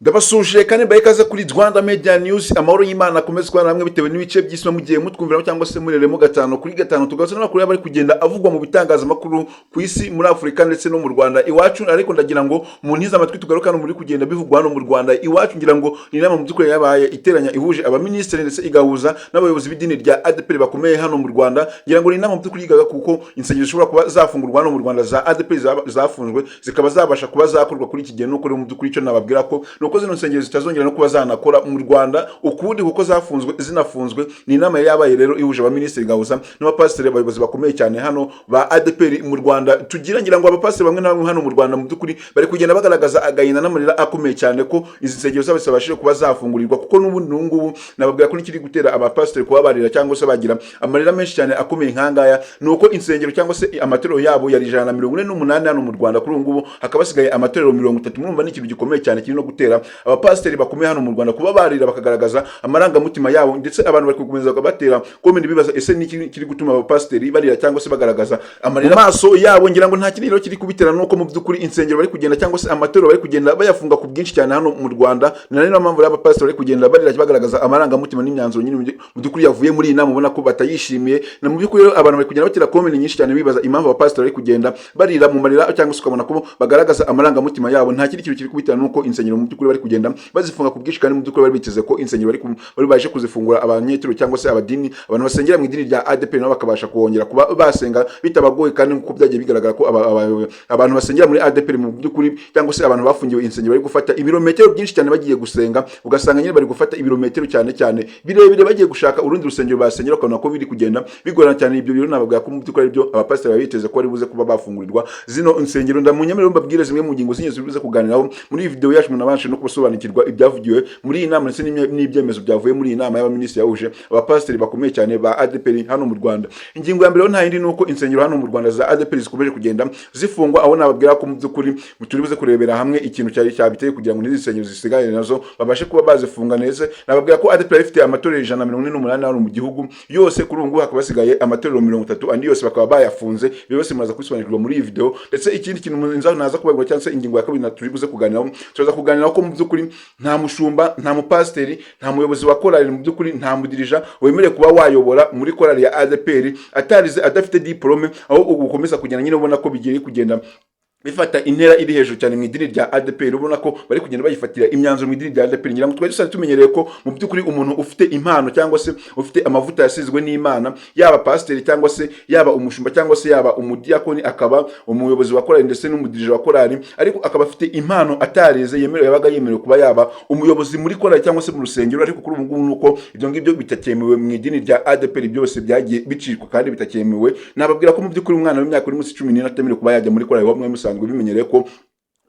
Ndabasuje kandi bayikaze kuri Rwanda Media News. Amahoro y'Imana akomeze kubana namwe bitewe n'ibice by'isi mugiye mutwumviramo cyangwa se mureremo gatano kuri gatano, tugaza n'amakuru bari kugenda avugwa mu bitangazamakuru ku isi, muri Afurika ndetse no mu Rwanda iwacu. Ariko ndagira ngo muntize amatwi tugaruka no muri kugenda bivugwa hano mu Rwanda iwacu. Ngira ngo ni inama mu by'ukuri yabaye iteranya ihuje abaminisitiri ndetse igahuza n'abayobozi b'idini rya ADEPR bakomeye hano mu Rwanda. Ngira ngo ni inama mu by'ukuri yigaga kuko insengero zishobora kuba zafungurwa hano mu Rwanda za ADEPR zafunzwe zikaba zabasha kuba zakorwa kuri iki gihe. Nuko rero mu by'ukuri icyo nababwira ko nuko zino nsengero zitazongera no kuba zanakora mu Rwanda ukundi kuko zafunzwe zinafunzwe. Ni inama yabaye rero ihuje abaminisitiri gahuza n'abapasiteri abayobozi bakomeye cyane hano ba ADEPR mu Rwanda. Tugira ngira ngo abapasiteri bamwe na bamwe hano mu Rwanda mu by'ukuri bari kugenda bagaragaza agahinda n'amarira akomeye cyane ko izi nsengero zabo zabashije kuba zafungurirwa, kuko n'ubu nababwira ko nikiri gutera abapasiteri kuba barira cyangwa se bagira amarira menshi cyane akomeye nkangaya. Nuko insengero cyangwa se amatorero yabo yari 148 hano mu Rwanda, kuri ubu hakaba hasigaye amatorero 30. Murumva ni ikintu gikomeye cyane kiri no gutera abapasiteri bakomeye hano mu Rwanda kuba barira bakagaragaza amarangamutima yabo, ndetse abantu bari kukomeza batera komenti bibaza ese ni kiri gutuma abapasiteri barira cyangwa se bagaragaza amarira maso yabo. Ngira ngo nta kintu kiri kubitera nuko mu by'ukuri insengero bari kugenda cyangwa se amatorero bari kugenda bayafunga ku bwinshi cyane hano mu Rwanda. Ni nayo mpamvu abapasiteri bari kugenda barira bagaragaza amarangamutima n'imyanzuro nyine mu by'ukuri yavuye muri iyi nama, ubona ko batayishimiye. Na mu by'ukuri abantu bari kugenda batera komenti nyinshi cyane bibaza impamvu abapasiteri bari kugenda barira mu marira cyangwa se ukabona ko bagaragaza amarangamutima yabo. Nta kindi kintu kiri kubitera nuko insengero mu by'ukuri bari kugenda bazifunga ku bwinshi, kandi mu by'ukuri bari biteze ko insengero bari baje kuzifungura abanyetero cyangwa se abadini, abantu basengera mu idini rya ADEPR nabo bakabasha kongera kuba basenga bitabagoye. Kandi uko byagiye bigaragara ko abantu basengera muri ADEPR mu by'ukuri cyangwa se abantu bafungiwe insengero bari gufata ibirometero byinshi cyane bagiye gusenga, ugasanga nyine bari gufata ibirometero cyane birebire bagiye gushaka urundi rusengero basengera, ukabona ko biri kugenda bigorana cyane. Ibyo biro nababwira ko mu by'ukuri ari byo abapasiteri babiteze ko bari buze kuba bafungurirwa zino insengero. Ndamunyemerera mbabwire zimwe mu ngingo z'ingenzi bivuze kuganiraho muri iyi video yacu, munabashe no kubasobanukirwa ibyavugiwe muri iyi nama ndetse n'ibyemezo byavuye muri iyi nama y'abaminisitiri yahuje abapasiteri bakomeye cyane ba ADEPR hano mu Rwanda. Ingingo ya mbere nta yindi nuko insengero hano mu Rwanda za ADEPR zikomeje kugenda zifungwa, aho nababwira ko mu by'ukuri turi buze kurebera hamwe ikintu cyari cyabiteye kugira ngo n'izi nsengero zisigaye nazo babashe kuba bazifunga neza. Nababwira ko ADEPR ifite amatorero 148 hano mu gihugu yose, kuri ubu hakaba hasigaye amatorero 30, andi yose bakaba bayafunze. Byose muraza kubisobanukirwa muri iyi video. Ndetse ikindi kintu naza kubabwira cyangwa se ingingo ya kabiri turi buze kuganiraho, turaza kuganiraho ko mu by'ukuri nta mushumba, nta mupasiteri, nta muyobozi wa korali, mu by'ukuri nta mudirija wemerewe kuba wayobora muri korali ya ADEPR atarize adafite diplome, aho ugukomeza kugenda nyine ubona ko bigiye kugenda bifata intera iri hejuru cyane mu idini rya ADEPR. Ubona ko bari kugenda bayifatira imyanzuro mu idini rya ADEPR. Ngira ngo twari dusanzwe tumenyereye ko mu by'ukuri umuntu ufite impano cyangwa se ufite amavuta yasizwe n'Imana, yaba pasiteri cyangwa se yaba umushumba cyangwa se yaba umudiyakoni, akaba umuyobozi wa korali ndetse n'umudirije wa korali, ariko akaba afite impano atarize, yabaga yemerewe kuba yaba umuyobozi muri korali cyangwa se mu rusengero. Ariko kuri ubu ngubu nuko ibyo ngibyo bitakemewe mu idini rya ADEPR, byose byagiye bicirwa kandi bitakemewe. Nababwira ko mu by'ukuri umwana w'imyaka uri munsi 14 atemerewe kuba yajya muri korali, bamwe bimenyereye ko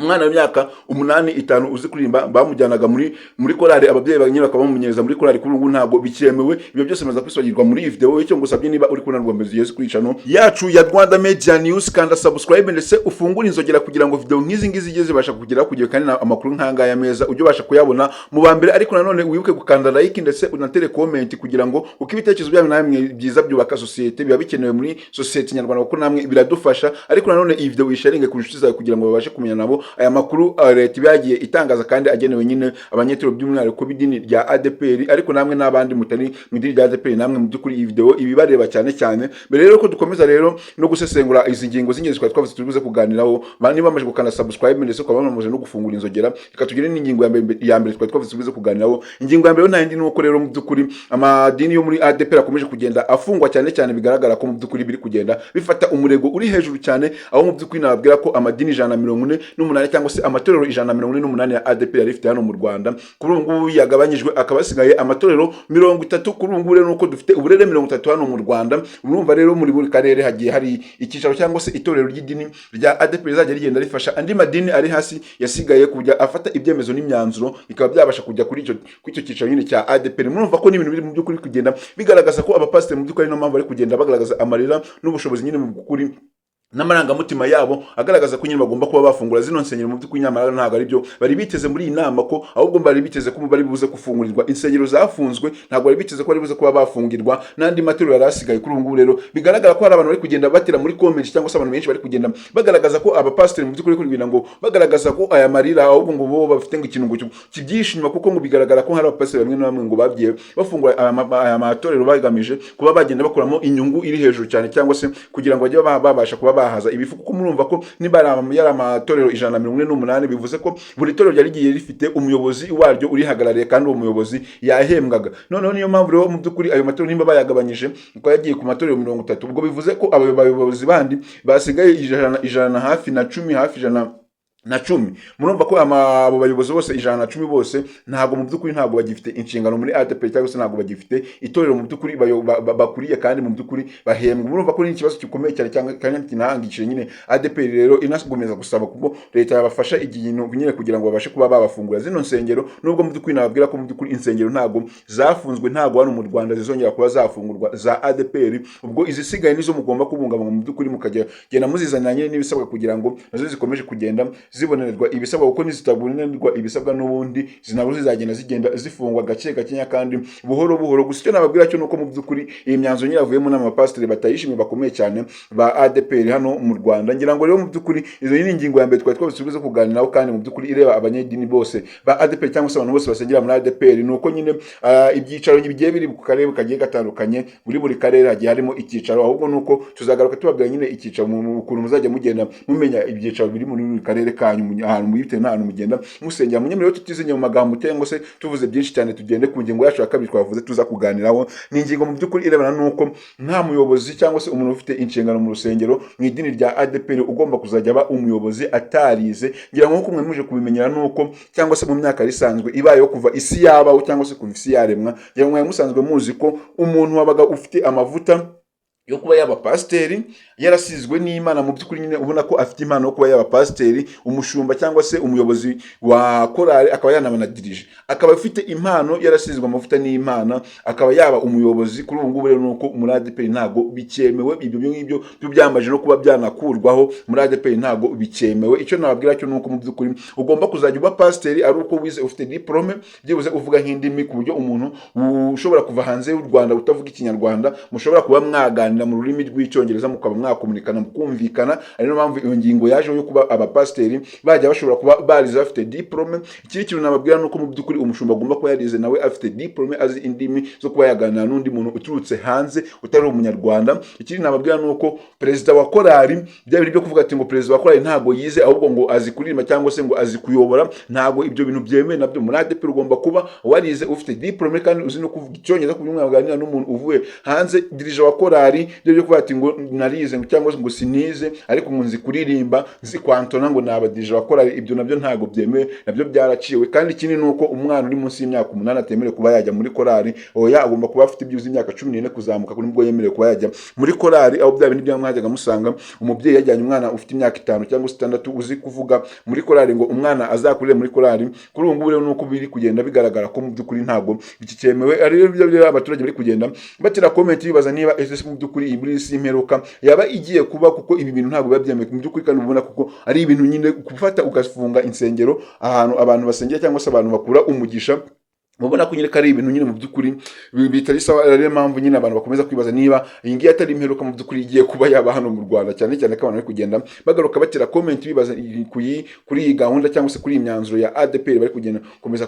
umwana w'imyaka 8-5 uzi kuririmba bamujyanaga muri korali, ababyeyi banyine bakaba bamumenyereza muri korali. Kuri ubu ntabwo bicyemewe. Ibyo byose maza kwisogirwa muri iyi video. Icyo ngusabye, niba uri kunanirwa mbere Yesu kuri channel yacu ya Rwanda Media News, kanda subscribe ndetse ufungure inzogera kugira ngo video nk'izi ngizi zigeze basha kugera kandi amakuru nkangaya meza ujye basha kuyabona mu bambere. Ariko nanone wibuke gukanda like ndetse unatere comment kugira ngo uko ibitekerezo byanyu namwe byiza byubaka societe, biba bikenewe muri societe nyarwanda, kuko namwe biradufasha. Ariko nanone iyi video wisharinge ku nshuti zawe kugira ngo babashe kumenya nabo aya makuru leta yagiye itangaza kandi agenewe nyine abanyetero by'umwihariko b'idini rya ADEPR. Ariko namwe n'abandi mutari mu idini rya ADEPR, namwe mu by'ukuri iyi video ibibareba cyane. Mbere rero ko dukomeza rero no gusesengura izi ngingo z'ingenzi twavuze turibuze kuganiraho, bandi bamaje gukanda subscribe ndetse ukaba bamaze no gufungura inzogera, ikatugire n'ingingo ya mbere twavuze turibuze kuganiraho. Ingingo ya mbere nta yindi nuko rero mu by'ukuri amadini yo muri ADEPR akomeje kugenda afungwa cyane bigaragara ko mu by'ukuri biri kugenda bifata umurego uri hejuru cyane, aho mu by'ukuri nababwira ko amadini 148 cyangwa se amatorero 148 ya ADEPR yari ifite hano mu Rwanda kuri ubu ngubu yagabanyijwe, akaba asigaye amatorero 30. Kuri ubu ngubu rero nuko dufite uburere 30 hano mu Rwanda. Urumva rero muri buri karere hagiye hari icyicaro cyangwa se itorero ry'idini rya ADEPR rizajya rigenda rifasha andi madini ari hasi yasigaye kujya afata ibyemezo n'imyanzuro, bikaba byabasha kujya kuri icyo cyicaro nyine cya ADEPR. Murumva ko n'ibintu biri mu by'ukuri kugenda bigaragaza ko abapasiteri mu by'ukuri no mpamvu bari kugenda bagaragaza amarira n'ubushobozi nyine mu by'ukuri n'amarangamutima yabo agaragaza ko nyine bagomba kuba bafungura zino nsengero. Mu by'ukuri nyamara ntabwo ari byo bari biteze muri iyi nama, ko ahubwo bari biteze ko bari buze gufungurirwa insengero zafunzwe, ntabwo bari biteze ko bari buze kuba bafungirwa n'andi matorero yari asigaye. Kuri ubu ngubu rero bigaragara ko hari abantu bari kugenda batera muri comment, cyangwa se abantu benshi bari kugenda bagaragaza ko abapasiteri mu by'ukuri kugira ngo bagaragaza ko aya marira ahubwo ngo bo bafite ngo ikintu ngo kibyishima, kuko ngo bigaragara ko hari abapasiteri bamwe na bamwe ngo bagiye bafungura aya matorero bagamije kuba bagenda bakuramo inyungu iri hejuru cyane, cyangwa se kugira ngo bajye babasha kuba bahaza ibifu. Kuko murumva ko niba yari amatorero 148 bivuze ko buri torero ryari rigiye rifite umuyobozi waryo urihagarariye, kandi uwo muyobozi yahembwaga. Noneho niyo mpamvu rero mu by'ukuri ayo matorero nimba bayagabanyije uko yagiye ku matorero 30, ubwo bivuze ko abo bayobozi bandi basigaye ijana hafi na 10 murumva ko abo bayobozi bose 110 bose ntabwo mu by'ukuri ntabwo bagifite inshingano muri ADEPR, cyangwa se ntabwo bagifite itorero mu by'ukuri bakuriye, kandi mu by'ukuri bahembwa. Murumva ko ni ikibazo gikomeye cyane kandi kinahangishije nyine ADEPR. Rero inagomeza gusaba kuko leta yabafasha igintu nyine kugira ngo babashe kuba babafungura zino nsengero, nubwo mu by'ukuri nababwira ko mu by'ukuri insengero ntabwo zafunzwe, ntabwo hano mu Rwanda zizongera kuba zafungurwa za ADEPR. Ubwo izisigaye nizo mugomba kubungabunga mu by'ukuri, mukagenda muzizanira nyine n'ibisabwa kugira ngo nazo zikomeje kugenda zibonerwa ibisabwa, kuko nizitabonerwa ibisabwa n'ubundi zinabo zizagenda zigenda zifungwa gake gakenya kandi buhoro buhoro. Gusa icyo nababwira cyo nuko mu by'ukuri iyi myanzuro nyiravuyemo n'amapasiteri batayishimiye bakomeye cyane ba ADEPR hano mu Rwanda. Ngira ngo rero mu by'ukuri izo ni ingingo ya mbere twari twabisubize kuganiraho, kandi mu by'ukuri ireba abanyedini bose ba ADEPR, cyangwa se abantu bose basengera muri ADEPR. Nuko nyine ibyicaro bigiye biri ku karere kagiye gatandukanye, buri karere hagiye harimo icyicaro, ahubwo nuko tuzagaruka tubabwira nyine icyicaro mu kuntu muzajya mugenda mumenya ibyicaro biri muri buri karere kanyu, ahantu muyite n'ahantu mugenda musengera. Munyemerero tutizenye mu magambo cyangwa se tuvuze byinshi cyane, tugende ku ngingo yacu ya kabiri twavuze tuza kuganiraho. Ni ingingo mu by'ukuri irebana nuko nta muyobozi cyangwa se umuntu ufite inshingano mu rusengero mu idini rya ADEPR ugomba kuzajya aba umuyobozi atarize. Ngira ngo nkuko mwe muje kubimenyera nuko, cyangwa se mu myaka risanzwe ibayeho kuva isi yabaho, cyangwa se kuva isi yaremwa, ngira ngo musanzwe muzi ko umuntu wabaga ufite amavuta yo kuba yaba pasiteri yarasizwe n'Imana, mu by'ukuri nyine ubona ko afite impano yo kuba yaba pasiteri, umushumba cyangwa se umuyobozi wa korali, akaba yanabanadirije, akaba afite impano yarasizwe amavuta n'Imana, akaba yaba umuyobozi. Kuri ubu ngubu rero nuko muri ADEPR ntago bicyemewe ibyo ngibyo byo byamaje no kuba byanakurwaho muri ADEPR, ntago bicyemewe. Icyo nababwira cyo nuko mu by'ukuri ugomba kuzajya uba pasiteri ari uko wize ufite diplome, byibuze uvuga nk'indimi, ku buryo umuntu ushobora kuva hanze y'u Rwanda utavuga ikinyarwanda mushobora kuba mwaganira mu rurimi rw'icyongereza, mukaba mwakomunikana mukumvikana. Ari no mpamvu iyo ngingo yaje yo kuba abapasiteri bajya bashobora kuba barize bafite diplome. Ikindi kintu nababwira nuko mu by'ukuri umushumba agomba kuba yarize nawe afite diplome, azi indimi zo kuba yaganira n'undi muntu uturutse hanze utari umunyarwanda. Ikindi nababwira nuko perezida wa korali byari byo kuvuga ati ngo perezida wa korali ntago yize, ahubwo ngo azi kuririmba cyangwa se ngo azi kuyobora, ntago ibyo bintu byemewe nabyo. Muri ADEPR ugomba kuba warize ufite diplome kandi uzi no kuvuga icyongereza, ku buryo mwaganira n'umuntu uvuye hanze. Dirije wa korali byo kuvuga ati ngo narize cyangwa ngo sinize ariko ngo nzi kuririmba, nzi kwantona, ngo nabadirije wa korali, ibyo nabyo ntago byemewe, nabyo byaraciwe. Kandi ikindi nuko umwana uri munsi y'imyaka 8 atemerewe kuba yajya muri korali. Oya, agomba kuba afite byuzi imyaka 14 kuzamuka kuri nibwo yemerewe kuba yajya muri korali. Aho bya bindi byamwajyaga musanga umubyeyi yajyanye umwana ufite imyaka 5 cyangwa 6 uzi kuvuga muri korali ngo umwana azakurire muri korali. Kuri ubu ngubu rero nuko biri kugenda bigaragara ko mu by'ukuri ntago bicyemewe. Ari byo abaturage bari kugenda batira comment bibaza niba ese mu by'ukuri muri isi imperuka yaba igiye kuba, kuko ibi bintu ntabwo biba byemewe mu by'ukuri, kandi ubona kuko ari ibintu nyine gufata ugafunga insengero ahantu abantu basengera cyangwa se abantu bakura umugisha. mubona ko nyine kari ibintu nyine mu by'ukuri bitari sawa. Rero mpamvu nyine abantu bakomeza kwibaza niba iyi ngiyi atari imperuka mu by'ukuri igiye kuba yaba hano mu Rwanda, cyane cyane ko abantu bari kugenda bagaruka batera comment bibaza kuri iyi gahunda cyangwa se kuri iyi myanzuro ya ADEPR bari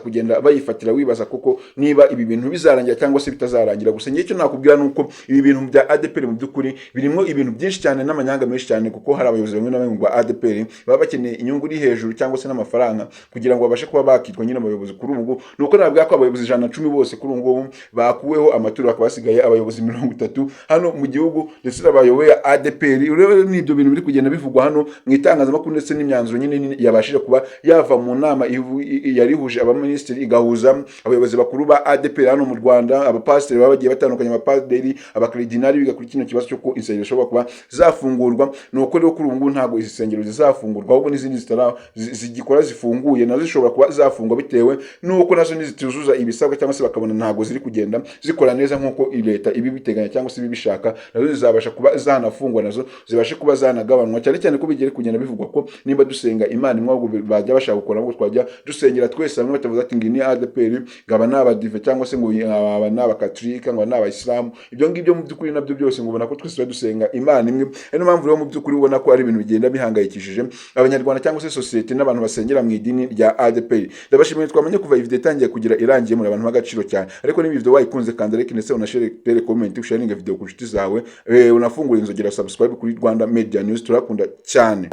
kugenda bayifatira, wibaza kuko niba ibi bintu bizarangira cyangwa se bitazarangira. Gusa ngiye cyo nakubwira nuko ibi bintu bya ADEPR mu by'ukuri birimo ibintu byinshi cyane n'amanyanga menshi cyane, kuko hari abayobozi bamwe na bamwe ngo ADEPR baba bakeneye inyungu iri hejuru cyangwa se n'amafaranga kugira ngo babashe kuba bakitwa nyine abayobozi. Kuri ubu nuko nababwira ko abayobozi 110 bose kuri ubu bakuweho amatora, akaba hasigaye abayobozi 30 hano mu gihugu ndetse n'abayoboye ADEPR. Urebe n'ibyo bintu biri kugenda bivugwa hano mu itangazamakuru ndetse n'imyanzuro nyine yabashije kuba yava mu nama yarihuje abaminisitiri igahuza abayobozi bakuru ba ADEPR hano mu Rwanda, abapasiteri baba bagiye batandukanye, abapadiri, abakardinali, biga kuri kino kibazo cyo ko insengero zishobora kuba zafungurwa. Nuko rero kuri ubu ntago izi nsengero zizafungurwa, ahubwo n'izindi zigikora zifunguye nazo zishobora kuba zafungwa bitewe nuko nazo nizituzuza kuzuza ibisabwa cyangwa se bakabona ntago ziri kugenda zikora neza nk'uko leta ibi biteganya cyangwa se bibishaka, nazo zizabasha kuba zanafungwa, nazo zibashe kuba zanagabanwa, cyane cyane ko bigiye kugenda bivugwa ko nimba dusenga Imana imwe ahubwo bajya bashaka gukora ngo twajya dusengera twese hamwe, batavuga ati ngi ni ADPR ngaba n'abadive cyangwa se ngo aba n'abakatolika ngo n'abayisilamu. Ibyo ngibyo mu by'ukuri nabyo byose ngo ubona ko twese dusenga Imana imwe. Niyo mpamvu rero mu by'ukuri ubona ko ari ibintu bigenda bihangayikishije abanyarwanda cyangwa se society n'abantu basengera mu idini rya ADPR. Ndabashimiye twamenye kuva iyi video itangiye kugira irangiye muri abantu b'agaciro cyane, ariko niba video wayikunze kanda like ndetse unashare comment usharinga video ku nshuti zawe, unafungura inzogera subscribe kuri Rwanda Media News. Turakunda cyane.